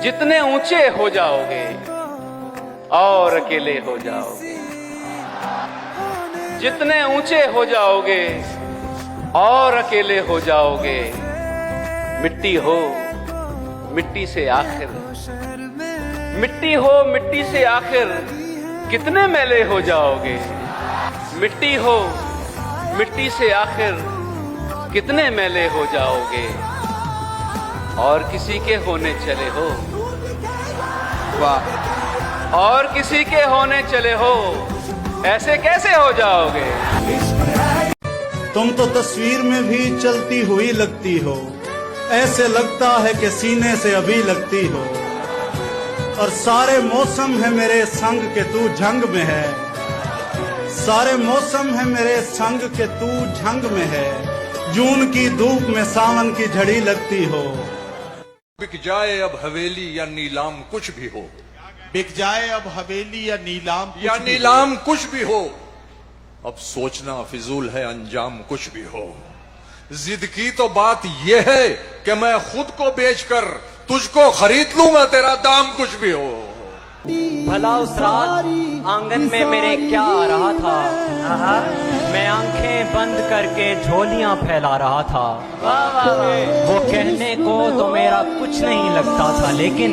जितने ऊंचे हो जाओगे और अकेले हो जाओगे, जितने ऊंचे हो जाओगे और अकेले हो जाओगे। मिट्टी हो मिट्टी से आखिर, मिट्टी हो मिट्टी से आखिर कितने मैले हो जाओगे। मिट्टी हो मिट्टी से आखिर कितने मैले हो जाओगे। और किसी के होने चले हो, वाह, और किसी के होने चले हो, ऐसे कैसे हो जाओगे। तुम तो तस्वीर में भी चलती हुई लगती हो, ऐसे लगता है कि सीने से अभी लगती हो। और सारे मौसम है मेरे संग के तू झंग में है, सारे मौसम है मेरे संग के तू झंग में है। जून की धूप में सावन की झड़ी लगती हो। बिक जाए अब हवेली या नीलाम कुछ भी हो, बिक जाए अब हवेली या नीलाम कुछ भी हो। अब सोचना फिजूल है अंजाम कुछ भी हो। जिद की तो बात यह है कि मैं खुद को बेचकर तुझको खरीद लूंगा, तेरा दाम कुछ भी हो। भला उस रात आंगन में मेरे क्या आ रहा था, मैं आंखें बंद करके झोलियां फैला रहा था। वो कहने को तो मेरा कुछ नहीं लगता था, लेकिन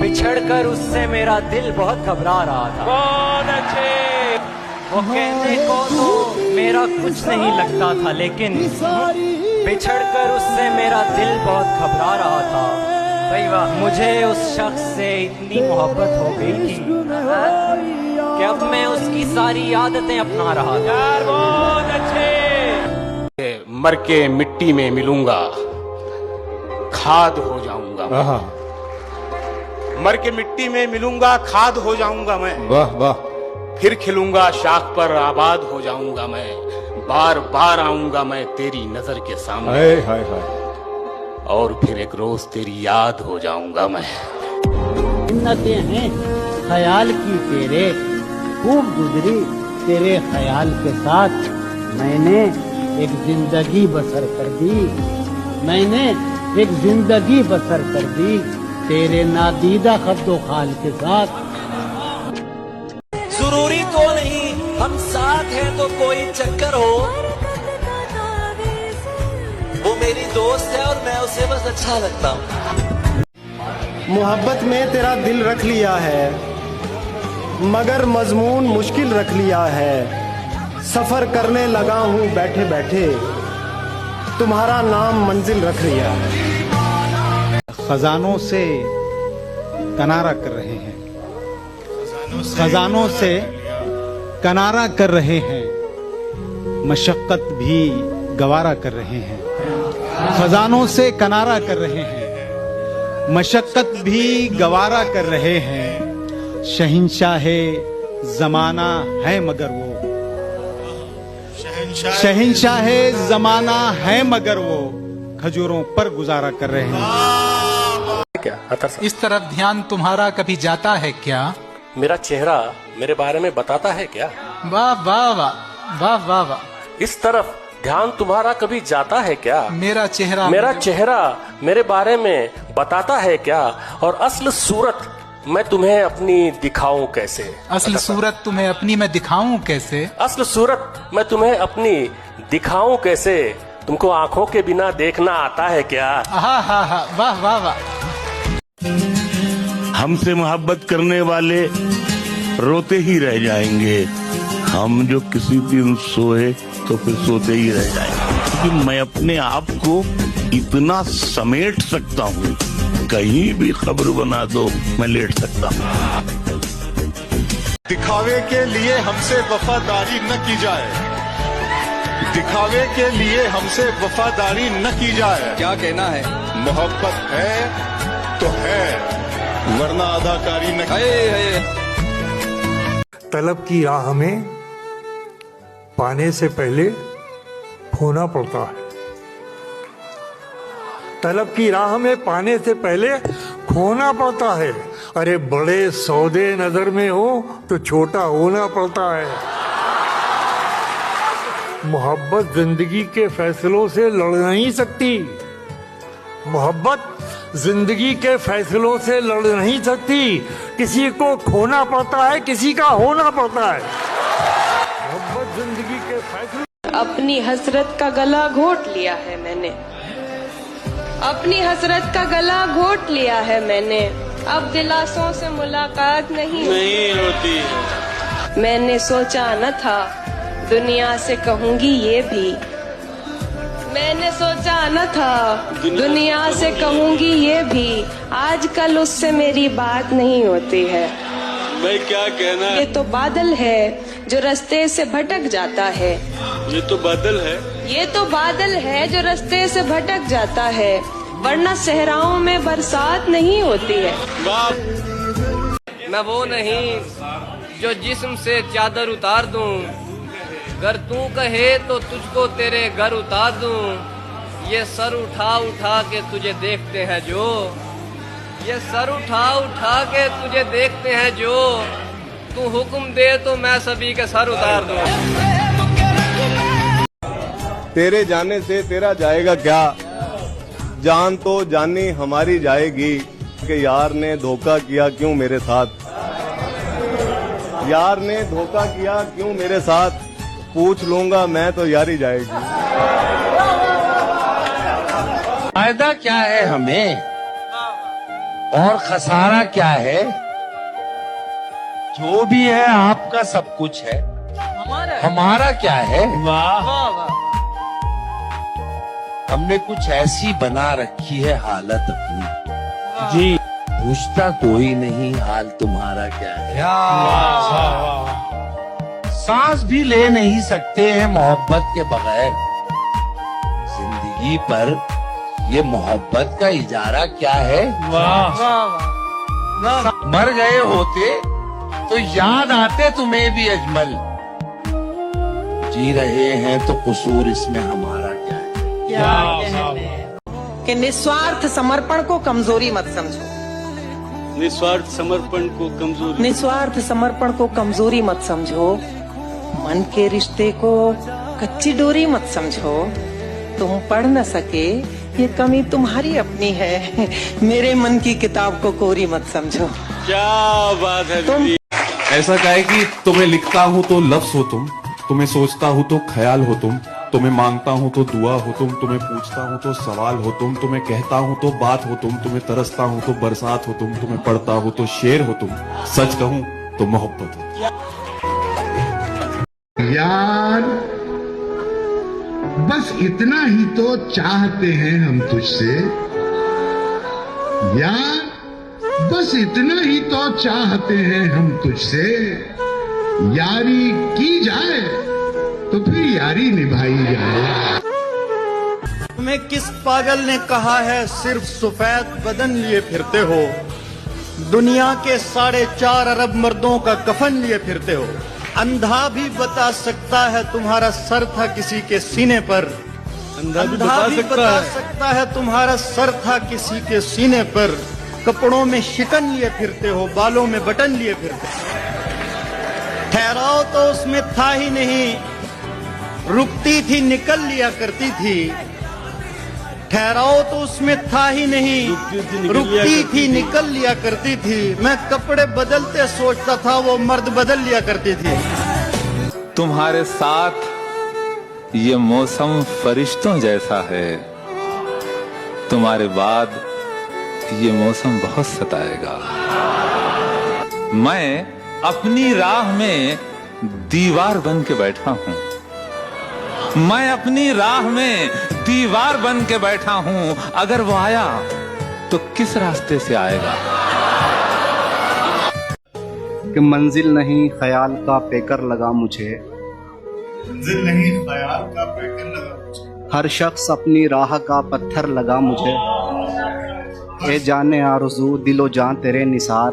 बिछड़कर उससे मेरा दिल बहुत घबरा रहा था। बहुत अच्छे। वो कहने को तो मेरा कुछ नहीं लगता था, लेकिन बिछड़कर उससे मेरा दिल बहुत घबरा रहा था। मुझे उस शख्स से इतनी मोहब्बत हो गई थी कि अब मैं उसकी सारी आदतें अपना रहा था। यार बहुत अच्छे। मर के मिट्टी में मिलूंगा, खाद हो जाऊंगा। मर के मिट्टी में मिलूंगा, खाद हो जाऊंगा मैं। वाह वाह। फिर खिलूंगा, शाख पर आबाद हो जाऊंगा मैं। बार बार आऊंगा मैं तेरी नजर के सामने। हाय हाय हाय। और फिर एक रोज तेरी याद हो जाऊंगा मैं। मिन्नतें हैं ख्याल की तेरे, खूब गुजरी तेरे ख्याल के साथ। मैंने एक जिंदगी बसर कर दी, मैंने एक जिंदगी बसर कर दी तेरे नादीदा खद्दो खाल के साथ। जरूरी तो नहीं हम साथ हैं तो कोई चक्कर हो, वो मेरी दोस्त है और मैं उसे बस अच्छा लगता हूँ। मोहब्बत में तेरा दिल रख लिया है, मगर मजमून मुश्किल रख लिया है। सफर करने लगा हूँ बैठे बैठे, तुम्हारा नाम मंजिल रख लिया है। खजानों से किनारा कर रहे हैं, खजानों से किनारा कर रहे हैं। मशक्कत भी गवारा कर रहे हैं, खजानों से किनारा कर रहे हैं। मशक्कत भी गवारा कर रहे हैं। शहंशाहे जमाना है मगर वो, शहंशाहे जमाना है मगर वो खजूरों पर गुजारा कर रहे हैं। क्या इस तरफ ध्यान तुम्हारा कभी जाता है क्या? मेरा चेहरा मेरे बारे में बताता है क्या? वाह वाह वाह वाह वाह वाह। इस तरफ ध्यान तुम्हारा कभी जाता है क्या? मेरा चेहरा मेरे बारे में बताता है क्या? और असल सूरत मैं तुम्हें अपनी दिखाऊं कैसे? असल सूरत तुम्हें अपनी मैं दिखाऊं कैसे? असल सूरत मैं तुम्हें अपनी दिखाऊं कैसे? तुमको आंखों के बिना देखना आता है क्या? हा हा हा, वाह वाह वाह। हमसे मोहब्बत करने वाले रोते ही रह जाएंगे, हम जो किसी दिन सोए तो फिर सोते ही रह जाएंगे। क्योंकि मैं अपने आप को इतना समेट सकता हूँ, कहीं भी खबर बना दो मैं लेट सकता हूँ। दिखावे के लिए हमसे वफादारी न की जाए, दिखावे के लिए हमसे वफादारी न की जाए। क्या कहना है? मोहब्बत है तो है, वरना अदाकारी न की। तलब की राह में पाने से पहले खोना पड़ता है, तलब की राह में पाने से पहले खोना पड़ता है। अरे बड़े सौदे नजर में हो तो छोटा होना पड़ता है। मोहब्बत जिंदगी के फैसलों से लड़ नहीं सकती, मोहब्बत जिंदगी के फैसलों से लड़ नहीं सकती, किसी को खोना पड़ता है, किसी का होना पड़ता है। मोहब्बत जिंदगी के फैसले। अपनी हसरत का गला घोट लिया है मैंने, अपनी हसरत का गला घोट लिया है मैंने। अब दिलासों से मुलाकात नहीं होती है। मैंने सोचा न था दुनिया से कहूंगी ये भी, मैंने सोचा न था दुनिया से कहूंगी ये भी। आजकल उससे मेरी बात नहीं होती है। मैं क्या कहना, ये तो बादल है जो रास्ते से भटक जाता है। ये तो बादल है, ये तो बादल है जो रास्ते से भटक जाता है, वरना सहराओं में बरसात नहीं होती है। मैं वो नहीं जो जिस्म से चादर उतार दूं, अगर तू कहे तो तुझको तेरे घर उतार दूं। ये सर उठा उठा के तुझे देखते हैं जो, ये सर उठा उठा के तुझे देखते हैं जो, तू हुक्म दे तो मैं सभी के सर उतार दूं। तेरे जाने से तेरा जाएगा क्या, जान तो जानी हमारी जाएगी। कि यार ने धोखा किया क्यों मेरे साथ, यार ने धोखा किया क्यों मेरे साथ, पूछ लूंगा मैं तो यारी जाएगी। फायदा क्या है हमें और खसारा क्या है, जो भी है आपका सब कुछ है, हमारा क्या है। वाह, हमने कुछ ऐसी बना रखी है हालत अपनी जी, पूछता कोई नहीं हाल तुम्हारा क्या है। सांस भी ले नहीं सकते हैं मोहब्बत के बगैर, जिंदगी पर ये मोहब्बत का इजारा क्या है। मर गए होते तो याद आते तुम्हें भी अजमल, जी रहे हैं तो कसूर इसमें हमारा क्या है। कि निस्वार्थ समर्पण को कमजोरी मत समझो, निस्वार्थ समर्पण को कमजोरी, निस्वार्थ समर्पण को कमजोरी मत समझो, मन के रिश्ते को कच्ची डोरी मत समझो। तुम पढ़ न सके ये कमी तुम्हारी अपनी है, मेरे मन की किताब को कोरी मत समझो। क्या बात है तुम। ऐसा क्या है कि तुम्हें लिखता हूँ तो लफ्ज हो तुम, तुम्हें सोचता हूँ तो ख्याल हो तुम, तुम्हें मांगता हूँ तो दुआ हो तुम, तुम्हें पूछता हूँ तो सवाल हो तुम, तुम्हें कहता हूँ तो बात हो तुम, तुम्हें तरसता हूँ तो बरसात हो तुम, तुम्हें पढ़ता हूँ तो शेर हो तुम, सच कहूँ तो मोहब्बत हो। यार बस इतना ही तो चाहते हैं हम तुझसे, यार बस इतना ही तो चाहते हैं हम तुझसे, यारी की जाए तो फिर यारी निभाई जाए। तुम्हें किस पागल ने कहा है सिर्फ सफेद बदन लिए फिरते हो, दुनिया के 4.5 अरब मर्दों का कफन लिए फिरते हो। अंधा भी बता सकता है तुम्हारा सर था किसी के सीने पर, अंधा भी बता सकता है तुम्हारा सर था किसी के सीने पर। कपड़ों में शिकन लिए फिरते हो, बालों में बटन लिए फिरते हो। ठहराव तो उसमें था ही नहीं, रुकती थी निकल लिया करती थी। ठहराव तो उसमें था ही नहीं, रुकती थी निकल लिया करती थी। मैं कपड़े बदलते सोचता था, वो मर्द बदल लिया करती थी। तुम्हारे साथ ये मौसम फरिश्तों जैसा है, तुम्हारे बाद ये मौसम बहुत सताएगा। मैं अपनी राह में दीवार बन के बैठा हूँ, मैं अपनी राह में दीवार बन के बैठा हूँ। अगर वो आया तो किस रास्ते से आएगा। कि मंजिल नहीं ख्याल का पेकर लगा मुझे, मंजिल नहीं ख्याल का पेकर लगा मुझे। हर शख्स अपनी राह का पत्थर लगा मुझे। ए जाने आरज़ू दिलो जान तेरे निसार,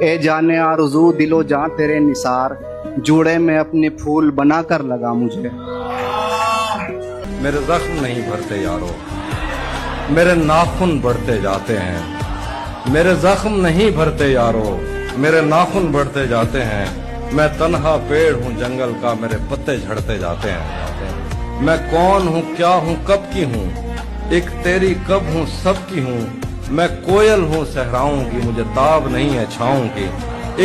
ए जाने आरज़ू दिलो जान तेरे निसार, जूड़े में अपने फूल बनाकर लगा मुझे। मेरे जख्म नहीं भरते यारो, मेरे नाखून बढ़ते जाते हैं। मेरे जख्म नहीं भरते यारो, मेरे नाखून बढ़ते जाते हैं। मैं तन्हा पेड़ हूँ जंगल का, मेरे पत्ते झड़ते जाते हैं। मैं कौन हूँ, क्या हूँ, कब की हूँ, एक तेरी कब हूँ सबकी हूँ, मैं कोयल हूँ सहराओं की, मुझे ताब नहीं है छाओं की।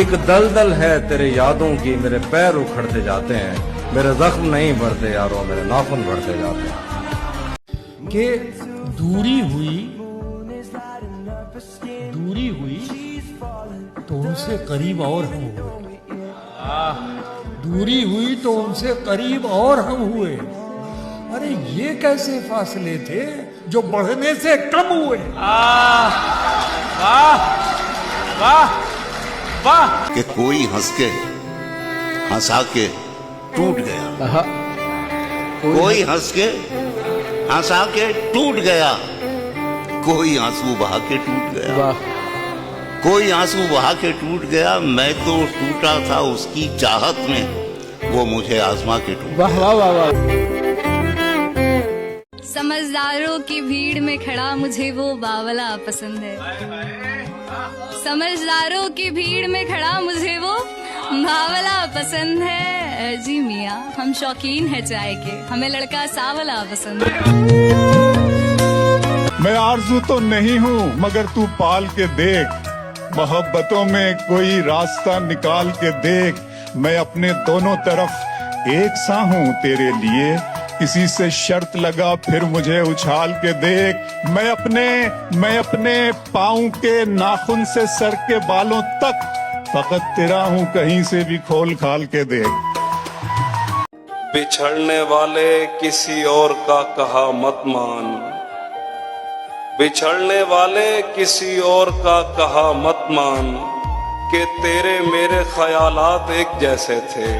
एक दलदल है तेरे यादों की, मेरे पैर उखड़ते जाते हैं, मेरे जख्म नहीं बढ़ते यारों, मेरे नाखून बढ़ते जाते हैं। कि दूरी हुई तो उनसे करीब और हम हुए, दूरी हुई तो उनसे करीब और हम हुए। अरे ये कैसे फासले थे जो बढ़ने से कम हुए। वाह वाह वाह। कि कोई हंस के हंसा के टूट गया, कोई हंस के हंसा के टूट गया, कोई आंसू बहा के टूट गया, कोई आंसू बहा के टूट गया। मैं तो टूटा था उसकी चाहत में, वो मुझे आजमा के टूट। वाह वाह वाह वाह। समझदारों की भीड़ में खड़ा मुझे वो बावला पसंद है, समझदारों की भीड़ में खड़ा मुझे वो बावला पसंद है। जी मियाँ हम शौकीन है चाय के, हमें लड़का सावला पसंद है। मैं आरज़ू तो नहीं हूँ मगर तू पाल के देख, मोहब्बतों में कोई रास्ता निकाल के देख। मैं अपने दोनों तरफ एक सा हूँ तेरे लिए, किसी से शर्त लगा फिर मुझे उछाल के देख। मैं अपने पाँव के नाखून से सर के बालों तक फकत तेरा हूँ, कहीं से भी खोल खाल के देख। बिछड़ने वाले किसी और का कहा मत मान, बिछड़ने वाले किसी और का कहा मत मान, कि तेरे मेरे ख्यालात एक जैसे थे।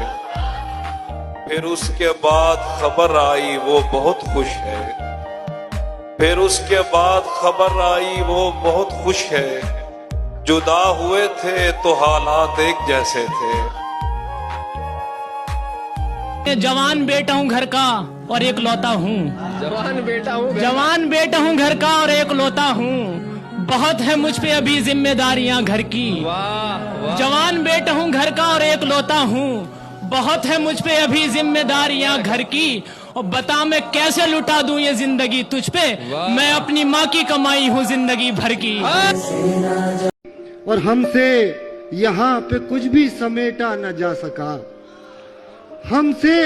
फिर उसके बाद खबर आई वो बहुत खुश है, फिर उसके बाद खबर आई वो बहुत खुश है। जुदा हुए थे तो हालात एक जैसे थे। जवान बेटा हूँ घर का और एक लौता हूँ, जवान बेटा हूँ घर का और एक लौता हूँ। बहुत है मुझ पे अभी जिम्मेदारियां घर की, जवान बेटा हूँ घर का और एक लौता हूँ। बहुत है मुझ पे अभी जिम्मेदारियां घर की, और बता मैं कैसे लुटा दूं ये जिंदगी तुझ पे, मैं अपनी माँ की कमाई हूँ जिंदगी भर की। और हमसे यहाँ पे कुछ भी समेटा न जा सका, हमसे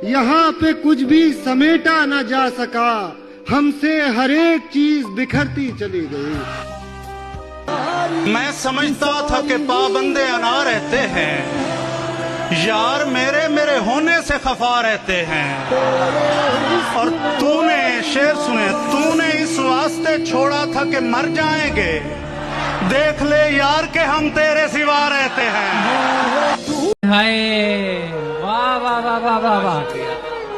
यहाँ पे कुछ भी समेटा न जा सका, हमसे हर एक चीज बिखरती चली गई। मैं समझता था कि पाबंदे अना रहते हैं, यार मेरे होने से खफा रहते हैं। और तूने शेर सुने, तूने इस वास्ते छोड़ा था कि मर जाएंगे, देख ले यार के हम तेरे सिवा रहते हैं। हाय वाह वाह वाह वाह वाह वाह।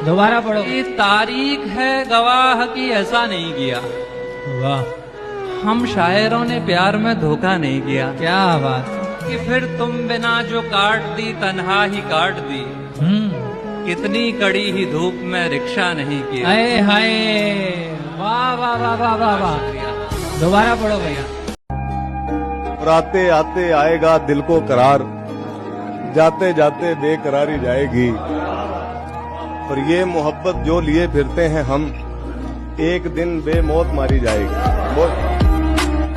दोबारा पढ़ो। ये तारीख है गवाह की ऐसा नहीं किया, वाह। हम शायरों ने प्यार में धोखा नहीं किया, क्या बात। कि फिर तुम बिना जो काट दी तन्हा ही काट दी, कितनी कड़ी ही धूप में रिक्शा नहीं किया। हाय हाय वाह वाह वाह वाह वाह वाह। दोबारा पढ़ो भैया। आते आते आएगा दिल को करार, जाते जाते बेकरारी जाएगी। और ये मोहब्बत जो लिए फिरते हैं हम, एक दिन बेमौत मारी जाएगी।